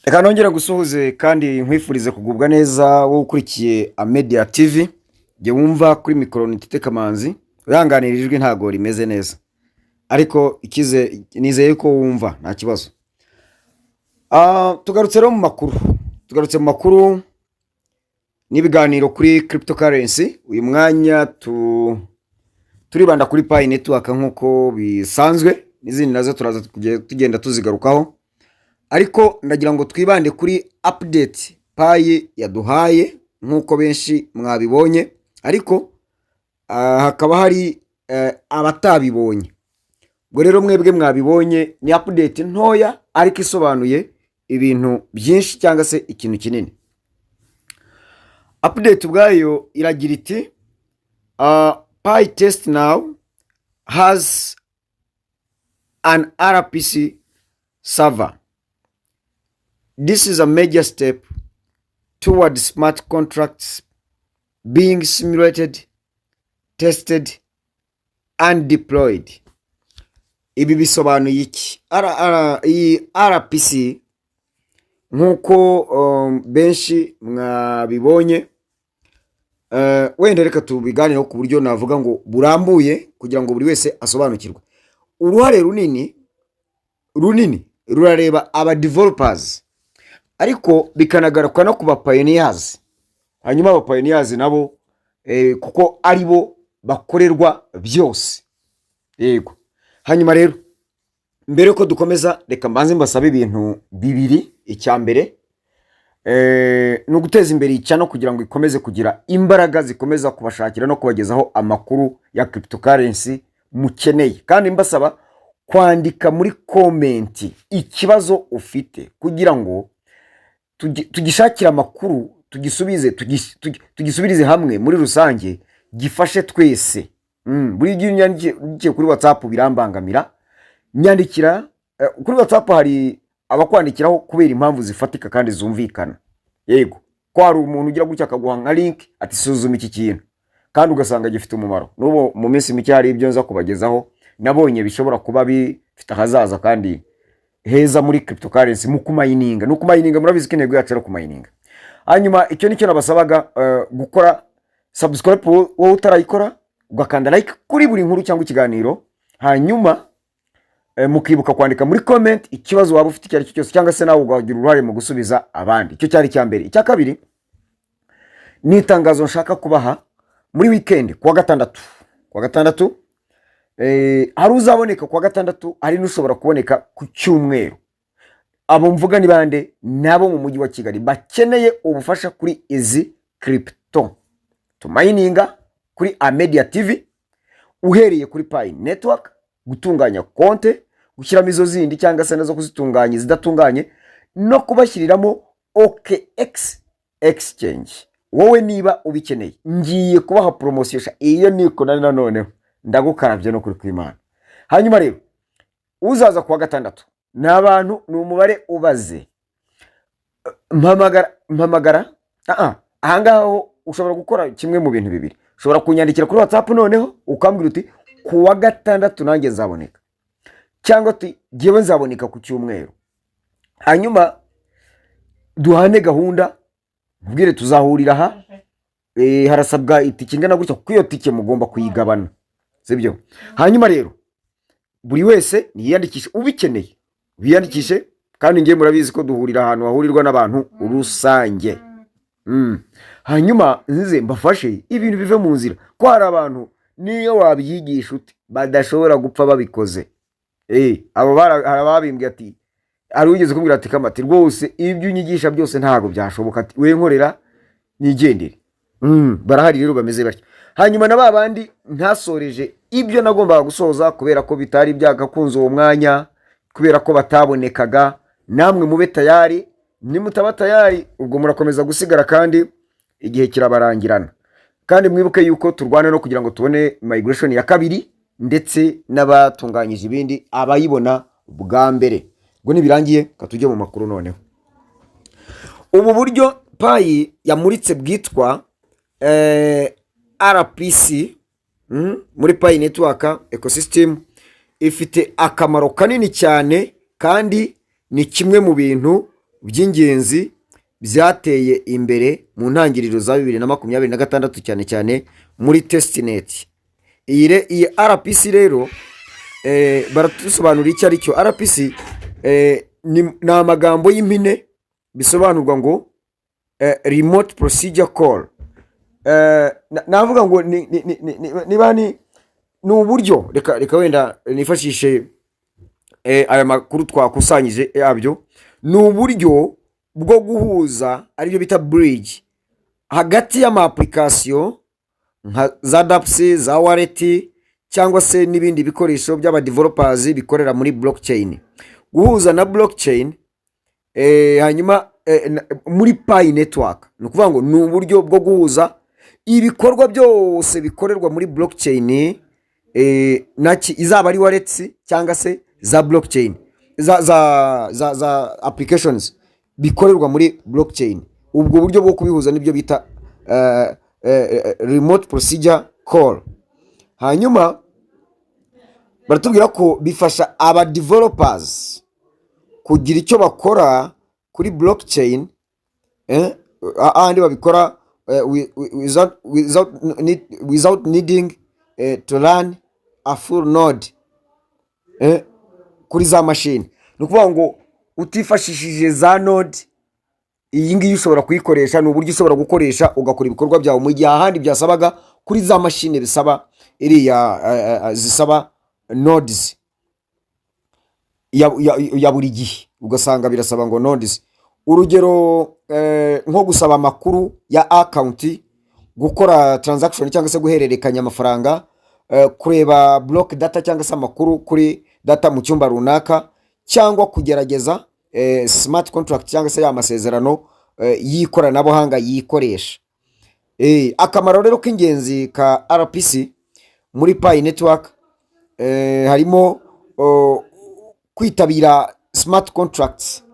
Reka nongera gusuhuze kandi nkwifurize kugubwa neza wowe ukurikiye Amedia TV. Jye wumva kuri mikoro Nitete Kamanzi. Uyanganira ijwi ntago rimeze neza. Ariko nizeye ko wumva nta kibazo. Tugarutse rero mu makuru. Tugarutse mu makuru n'ibiganiro kuri cryptocurrency. Uyu mwanya turibanda kuri Pi network nkuko bisanzwe, n'izindi nazo turaza tugenda tuzigarukaho. Ariko ndagira ngo twibande kuri update Pi yaduhaye nkuko benshi mwabibonye, ariko hakaba hari abatabibonye. Ubwo rero mwebwe mwabibonye, ni update ntoya ariko isobanuye ibintu byinshi cyangwa se ikintu kinini. Update ubwayo iragira iti Pi test now has an RPC server. This is a major step toward smart contracts being simulated, tested, and deployed. Ibi bisobanuye iki? Iyi RPC nkuko benshi mwabibonye, wenda reka tubiganireho ku buryo navuga ngo burambuye kugira ngo buri wese asobanukirwe. Uruhare runini rurareba aba developers, ariko bikanagaruka no kuba pioneers. Hanyuma aba pioneers nabo kuko ari bo bakorerwa byose. Yego. Hanyuma rero mbere ko dukomeza, reka mbanze mbasabe ibintu bibiri. Icyambere no guteza imbere icyano kugira ngo ikomeze kugira imbaraga zikomeza kubashakira no kubagezaho amakuru ya cryptocurrency mukeneye. Kandi mbasaba kwandika muri comment ikibazo ufite kugira ngo tugishakira amakuru, tugisubirize hamwe muri rusange, gifashe twese. Buri gihe nyandikiye kuri WhatsApp birambangamira. Nyandikira kuri WhatsApp, hari abakwandikiraho kubera impamvu zifatika kandi zumvikana. Yego, ko hari umuntu ugira gutya akaguha nka link ati suzuma iki kintu, kandi ugasanga gifite umumaro. N'ubu mu minsi mike hari ibyo nza kubagezaho nabonye bishobora kuba bifite ahazaza kandi heza muri cryptocurrency mu kumayininga. No kumayininga murabizi ko intego yacu ari kumayininga. Hanyuma icyo nicyo nabasabaga, gukora subscribe wowe utarayikora, ugakanda like kuri buri nkuru cyangwa ikiganiro. Hanyuma mukibuka kwandika muri comment ikibazo waba ufite icyo ari cyo cyose, cyangwa se nawe ugagira uruhare mu gusubiza abandi. Icyo cyari cyambere. Icya kabiri ni itangazo nshaka kubaha muri weekend kuwa gatandatu. Hari uzaboneka kuwa gatandatu, hari n'ushobora kuboneka ku cyumweru. Abo mvuga ni bande? Nabo mu mujyi wa Kigali bakeneye ubufasha kuri izi crypto to mininga kuri Amedia TV, uhereye kuri Pi network, gutunganya konte, gushyiramo izo zindi cyangwa se nazo kuzitunganya zidatunganye, no kubashyiriramo OKX exchange. Wowe niba ubikeneye, ngiye kubaha promotion iyo niko noneho ndagukarabye no kuri kw'Imana. Hanyuma rero uzaza kuwa gatandatu n'abantu ni umubare ubaze. Mpamagara. Ahangaho ushobora gukora kimwe mu bintu bibiri. Ushobora kunyandikira kuri WhatsApp noneho ukambwira uti kuwa gatandatu nanjye nzaboneka, cyangwa ati giye nzaboneka ku cyumweru. Hanyuma duhane gahunda, mbwire tuzahurira aha. Harasabwa itike ingana gutya, kuko iyo tike mugomba kuyigabana, sibyo? Hanyuma rero buri wese niyandikishe, ubikeneye biyandikishe, kandi ngiye murabizi ko duhurira ahantu hahurirwa n'abantu rusange. Hanyuma nzize mbafashe ibintu bive mu nzira, ko hari abantu niyo wabyigisha uti badashobora gupfa babikoze. Abo barabimbye ati, ari ugeze kumbwira ati Kamati rwose ibyo unyigisha byose ntago byashoboka, ati we nkorera nigendere. Barahari rero bameze batyo. Hanyuma na babandi ntasoreje ibyo nagombaga gusoza kubera ko bitari byagakunze uwo mwanya, kubera ko batabonekaga, namwe mube tayari. Nimutaba tayari ubwo murakomeza gusigara kandi igihe kirabarangirana. Kandi mwibuke yuko turwana no kugira ngo tubone migration ya kabiri, ndetse n'abatunganyije ibindi abayibona bwa mbere. Ubwo nibirangiye katujye mu makuru noneho. Ubu buryo Pi yamuritse bwitwa RPC muri Pi network ecosystem, ifite akamaro kanini cyane kandi ni kimwe mu bintu by'ingenzi byateye imbere mu ntangiriro za 2026 cyane cyane muri testnet. Iyi RPC rero baratusobanura icyo ari cyo. RPC ni amagambo y'impine bisobanurwa ngo remote procedure call. Navuga ngo niba ni uburyo, reka wenda nifashishe aya makuru twakusanyije yabyo. Ni uburyo bwo guhuza aribyo bita bridge hagati y'ama application nka za dApps, za wallet cyangwa se n'ibindi bikoresho by'aba developers bikorera muri blockchain, guhuza na blockchain hanyuma muri Pi network. Ni ukuvuga ngo ni uburyo bwo guhuza ibikorwa byose bikorerwa muri blockchain, izaba ari wallets cyangwa se za blockchain za applications bikorerwa muri blockchain. Ubwo buryo bwo kubihuza nibyo bita remote procedure call. Hanyuma baratubwira ko bifasha aba developers kugira icyo bakora kuri blockchain ahandi babikora without needing to run a full node kuri za machine. Ni ukuvuga ngo utifashishije za node, iyi ngiyi ushobora kuyikoresha. Ni uburyo ushobora gukoresha ugakora ibikorwa byawe mu gihe ahandi byasabaga kuri za machine bisaba zisaba nodes ya buri gihe, ugasanga birasaba ngo nodes. Urugero nko gusaba amakuru ya account, gukora transaction cyangwa se guhererekanya amafaranga, kureba block data cyangwa se amakuru kuri data mu cyumba runaka, cyangwa kugerageza smart contract cyangwa se amasezerano y'ikoranabuhanga yikoresha. Akamaro rero k'ingenzi ka RPC muri Pi network harimo kwitabira smart contracts,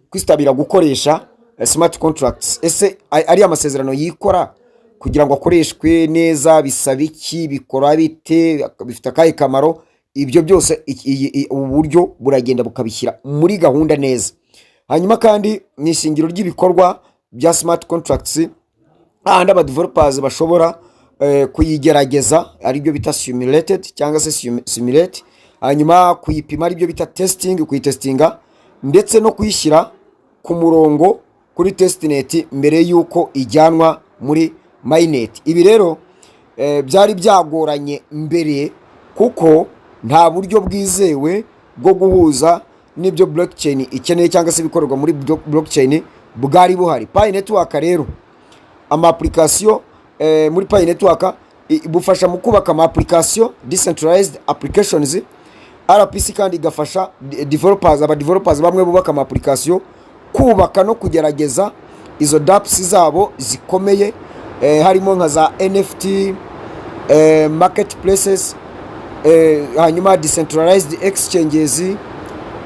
kwitabira gukoresha smart contracts. Ese ari amasezerano yikora kugira ngo akoreshwe neza, bisaba iki, bikora bite, bifite akahe kamaro? Ibyo byose uburyo buragenda bukabishyira muri gahunda neza. Hanyuma kandi ni ishingiro ry'ibikorwa bya smart contracts, ahandi aba developers bashobora kuyigerageza aribyo bita simulated cyangwa se simulate, hanyuma kuyipima aribyo bita testing, kuyitestinga, ndetse no kuyishyira ku murongo kuri testnet mbere yuko ijyanwa muri mainnet. Ibi rero byari byagoranye mbere kuko nta buryo bwizewe bwo guhuza n'ibyo blockchain ikeneye cyangwa se bikorerwa muri blockchain bwari buhari. Pi network rero ama application muri Pi network bufasha mu kubaka ama application, decentralized applications. RPC kandi igafasha aba developers bamwe bubaka ama application kubaka no kugerageza izo dApps zabo zikomeye, harimo nka za NFT, marketplaces, hanyuma decentralized exchanges,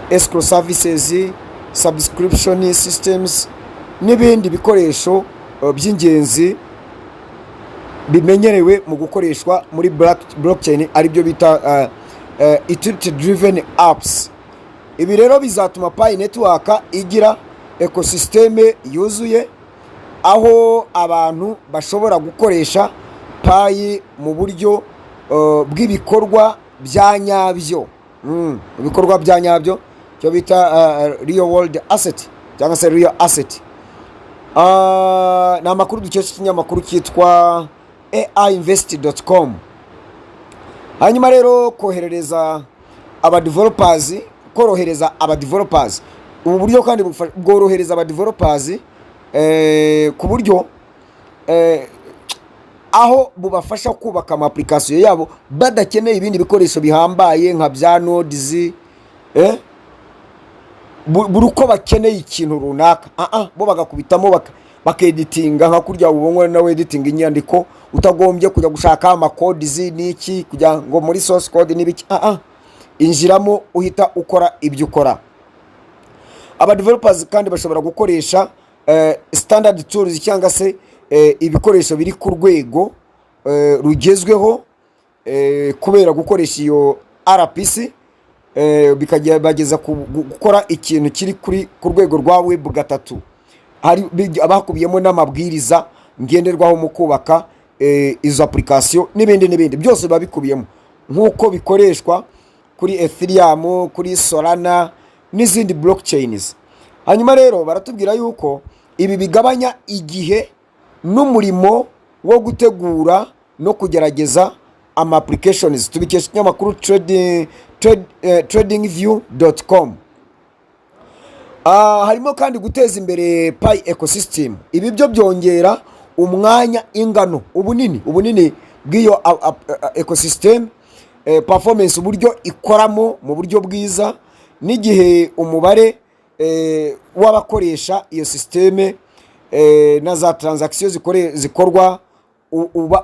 escrow services, subscription systems n'ibindi bikoresho by'ingenzi bimenyerewe mu gukoreshwa muri blockchain aribyo bita utility driven apps. Ibi rero bizatuma Pi network igira ecosystem yuzuye, aho abantu bashobora gukoresha Pi mu buryo bw'ibikorwa bya nyabyo, ibikorwa bya nyabyo cyo bita real world asset cyangwa se real asset. Na makuru dukesha ikinyamakuru cyitwa AIinvest.com. Hanyuma rero korohereza aba developers, ubu buryo kandi bworohereza aba developers ku buryo aho bubafasha kubaka ama application yabo badakeneye ibindi bikoresho bihambaye nka bya nodes, buri uko bakeneye ikintu runaka bo bagakubitamo bakeditinga nka kurya ubonwe nawe editing inyandiko, utagombye kujya gushaka ama codes n'iki kujya ngo muri source code n'ibiki. Injiramo uhita ukora ibyo ukora. Aba developers kandi bashobora gukoresha standard tools cyangwa se ibikoresho biri ku rwego rugezweho kubera gukoresha iyo RPC. bikajya bageza gukora ikintu kiri ku rwego rwa web 3, hari abakubiyemo n'amabwiriza ngenderwaho mu kubaka izo application n'ibindi byose babikubiyemo, nk'uko bikoreshwa kuri Ethereum, kuri Solana n'izindi blockchains. Hanyuma rero baratubwira yuko ibi bigabanya igihe n'umurimo wo gutegura no kugerageza ama applications. Tubikesha ikinyamakuru tradingview.com. Harimo kandi guteza imbere Pi ecosystem. Ibi byo byongera umwanya, ingano, ubunini bw'iyo ecosystem, performance, uburyo ikoramo mu buryo bwiza, n'igihe umubare w'abakoresha iyo systeme na za transaction zikorwa,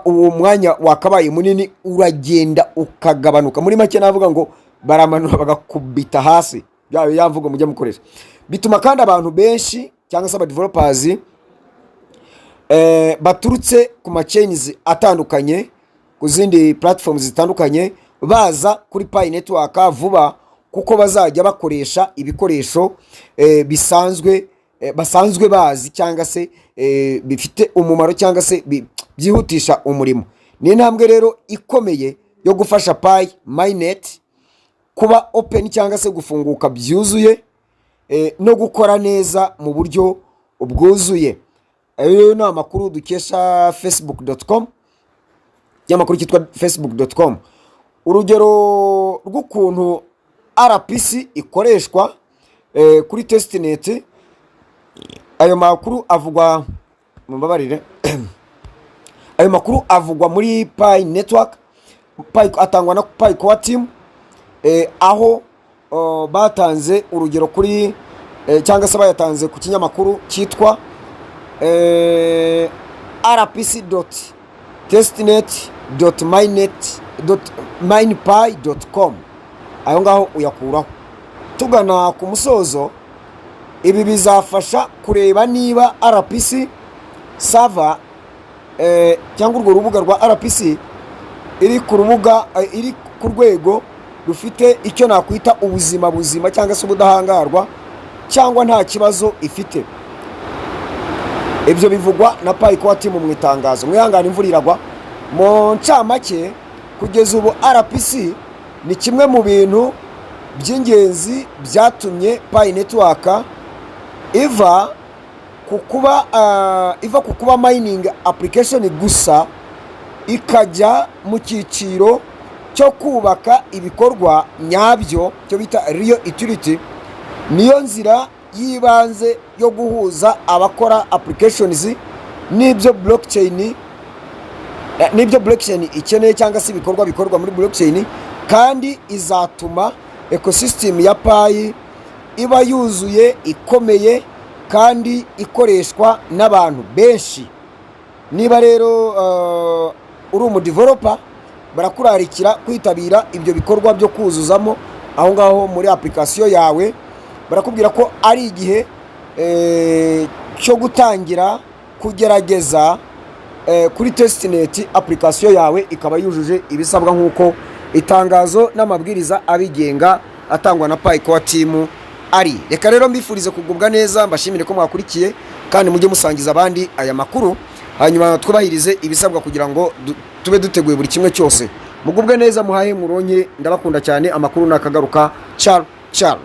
uwo mwanya wakabaye munini uragenda ukagabanuka. Muri make navuga ngo baramanura bagakubita hasi, yavuga mujya mukoresha. Bituma kandi abantu benshi cyangwa se aba developers baturutse ku ma chains atandukanye, ku zindi platforms zitandukanye, baza kuri Pi network vuba, kuko bazajya bakoresha ibikoresho basanzwe bazi cyangwa se bifite umumaro cyangwa se byihutisha umurimo. Ni intambwe rero ikomeye yo gufasha Pi mainnet kuba open cyangwa se gufunguka byuzuye, no gukora neza mu buryo bwuzuye. Ayo ni amakuru dukesha facebook.com, y'amakuru cyitwa facebook.com. Urugero rw'ukuntu RPC ikoreshwa kuri testnet, ayo makuru avugwa mubabarire ayo makuru avugwa muri Pi network. Pi atangwa na Pi Core team, aho batanze urugero kuri cyangwa se bayatanze ku kinyamakuru cyitwa rpc.testnet.minepi.com. ayo ngaho uyakuraho. Tugana ku musozo, ibi bizafasha kureba niba RPC server cyangwa urwo rubuga rwa RPC iri ku rwego rufite icyo nakwita ubuzima cyangwa se ubudahangarwa, cyangwa nta kibazo ifite. Ibyo bivugwa na Pi Core team mu itangazo. Mwihangane imvura iragwa. Mu ncamake, kugeza ubu RPC ni kimwe mu bintu by'ingenzi byatumye Pi network iva ku kuba mining application gusa ikajya mu cyiciro cyo kubaka ibikorwa nyabyo, cyo bita real utility. Niyo nzira yibanze yo guhuza abakora applications n'ibyo blockchain ikeneye cyangwa se ibikorwa bikorwa muri blockchain, kandi izatuma ecosystem ya Pi iba yuzuye, ikomeye, kandi ikoreshwa n'abantu benshi. Niba rero uri umu developer, barakurarikira kwitabira ibyo bikorwa byo kuzuzamo aho ngaho muri application yawe. Barakubwira ko ari igihe cyo gutangira kugerageza kuri testnet application yawe ikaba yujuje ibisabwa nk'uko itangazo n'amabwiriza abigenga atangwa na Pi Core team ari. Reka rero mbifurize kugubwa neza, mbashimire ko mwakurikiye, kandi mujye musangiza abandi aya makuru, hanyuma twubahirize ibisabwa kugira ngo tube duteguye buri kimwe cyose. Mugubwe neza, muhahe muronke, ndabakunda cyane. Amakuru nakagaruka. Ciao.